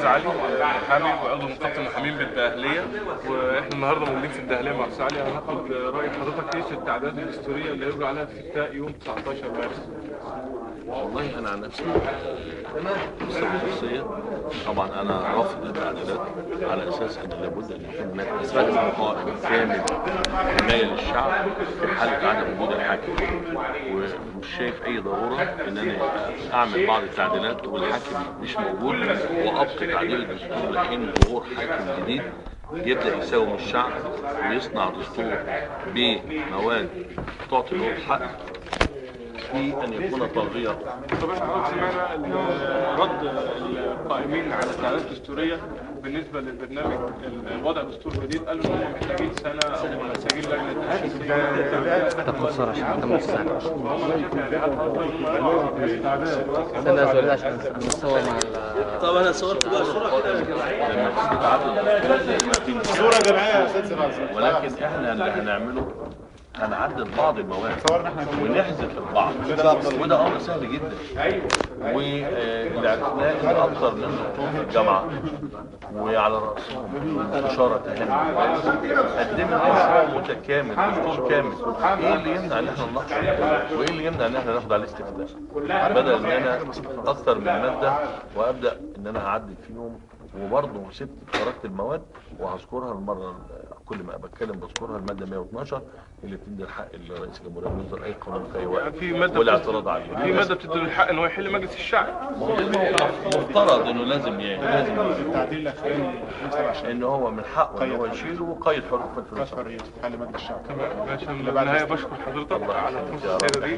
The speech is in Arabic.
استاذ علي محامي وعضو نقابه المحامين بالدقهليه، واحنا النهارده موجودين في الدقهليه مع استاذ علي. هناخد راي حضرتك ايه في التعديلات الدستوريه اللي هيجرى عليها افتتاء يوم 19 مارس؟ والله انا عن نفسي بصفه شخصيه طبعا انا رافض التعديلات على اساس ان لابد ان يكون هناك نظام قائم كامل حمايه للشعب في حاله عدم وجود الحاكم، ومش شايف اي ضروره ان انا اعمل بعض التعديلات والحاكم مش موجود وابقي تعديل الدستور لحين ظهور حاكم جديد يبدا يساوم الشعب ويصنع دستور بمواد تعطي له الحق في ان يكون طاغية. طب احنا حضرتك سمعنا رد القائمين على التعديلات الدستوريه بالنسبه للبرنامج وضع دستور جديد، قالوا ان هم محتاجين سنه او مساجين لجنه تشريعيه. طب خساره عشان تم السنه. عشان نصور مع طب انا صورت بقى صوره كده صوره جماعيه يا استاذ سراج، ولكن احنا اللي هنعمله هنعدل بعض المواد ونحذف البعض، وده امر سهل جدا. واللي عرفناه ان اكثر من دكتور في الجامعه وعلى راسهم المستشاره تهاني قدمت مشروع متكامل، دستور كامل. ايه اللي يمنع ان احنا نناقشه؟ وايه اللي يمنع ان احنا ناخد عليه استفتاء بدل ان انا اكثر من ماده وابدا ان انا اعدل فيهم؟ وبرضه خرجت المواد وهذكرها المره كل ما بتكلم بذكرها الماده 112 اللي بتدي الحق لرئيس الجمهوريه انه يصدر اي قانون في اي وقت والاعتراض عليه. في ماده بتدي الحق ان هو يحل مجلس الشعب. مفترض انه لازم التعديل الاخراني ان هو من حقه ان هو يشيله وقيد حريه الفلوس حل مجلس الشعب. تمام. عشان النهايه بشكر حضرتك على الفرصه دي.